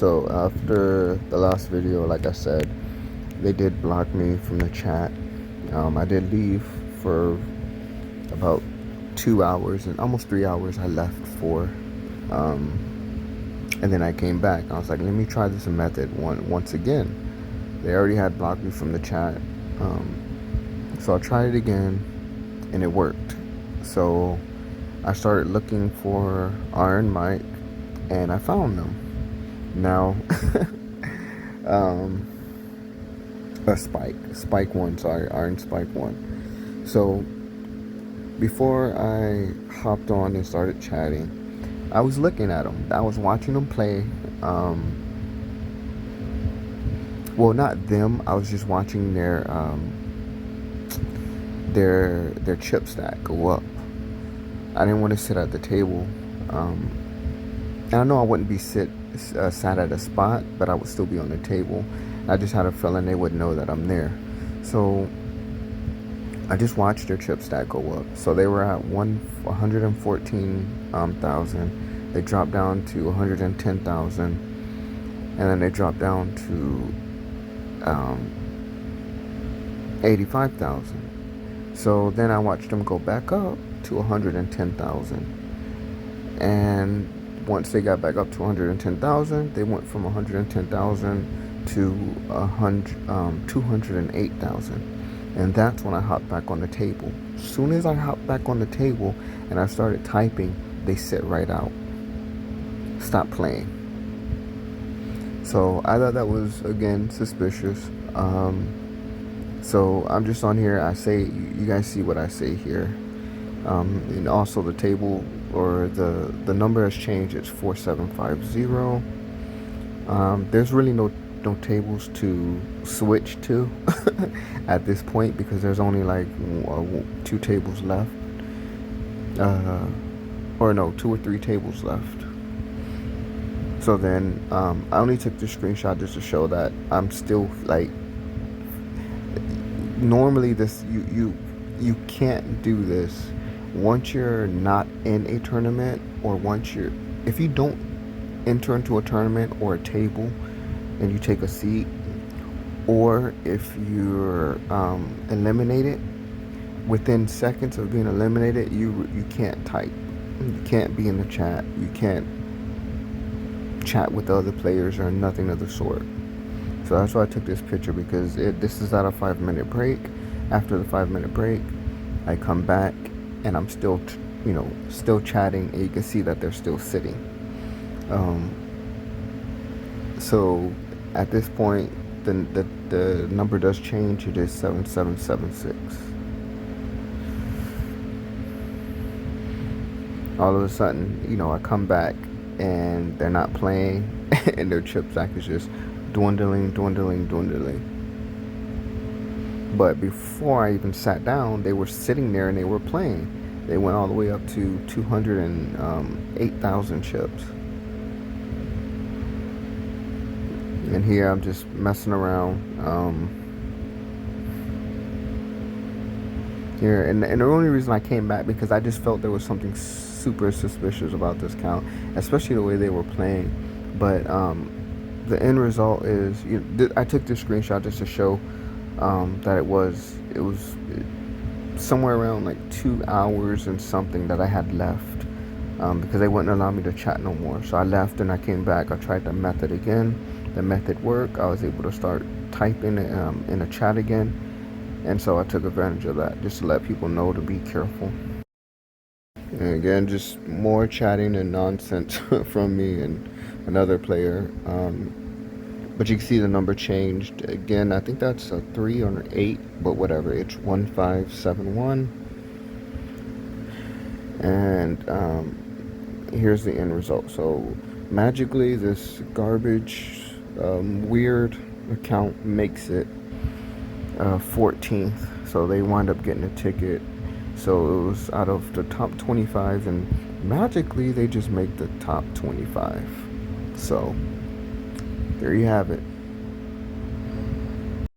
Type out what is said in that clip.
So after the last video, like I said, they did block me from the chat. I did leave for about 2 hours and almost 3 hours. I left for, and then I came back. I was like, let me try this method once again. They already had blocked me from the chat, so I tried it again, and it worked. So I started looking for Iron Mike, and I found them. Now, Spike 1, sorry, Iron Spike 1. So before I hopped on and started chatting, I was looking at them. I was watching them play. Well, not them. I was just watching their chip stack go up. I didn't want to sit at the table. And I know I wouldn't be sat at a spot, but I would still be on the table. I just had a feeling they would know that I'm there. So I just watched their chip stack go up. So they were at 114,000. They dropped down to 110,000, and then they dropped down to 85,000. So then I watched them go back up to 110,000, and once they got back up to 110,000, they went from 110,000 to 208,000. And that's when I hopped back on the table. As soon as I hopped back on the table and I started typing, they sit right out. Stop playing. So I thought that was, again, suspicious. So I'm just on here. I say, you guys see what I say here. And also the table, or the number has changed. It's 4750. There's really no tables to switch to at this point, because there's only like 2 tables left, or no, 2 or 3 tables left. So then I only took the screenshot just to show that I'm still like, normally this you can't do this once you're not in a tournament, or if you don't enter into a tournament or a table and you take a seat, or if you're eliminated, within seconds of being eliminated, you can't type, you can't be in the chat, you can't chat with the other players or nothing of the sort. So that's why I took this picture, because this is at a 5-minute break. After the 5-minute break, I come back and I'm still still chatting, and you can see that they're still sitting. So at this point, the number does change. It is 7776. All of a sudden, I come back and they're not playing, and their chip stack is just dwindling. But before I even sat down, they were sitting there and they were playing. They went all the way up to 208,000 chips. And here I'm just messing around here. And the only reason I came back, because I just felt there was something super suspicious about this count, especially the way they were playing. But the end result is, I took this screenshot just to show that it was somewhere around like 2 hours and something that I had left, because they wouldn't allow me to chat no more. So I left and I came back. I tried the method again. The method worked. I was able to start typing in a chat again, and so I took advantage of that just to let people know to be careful. And again, just more chatting and nonsense from me and another player. But you can see the number changed again. I think that's a 3 or an 8, but whatever. It's 1571. And here's the end result. So magically, this garbage, weird account makes it 14th. So they wind up getting a ticket. So it was out of the top 25, and magically they just make the top 25. So there you have it.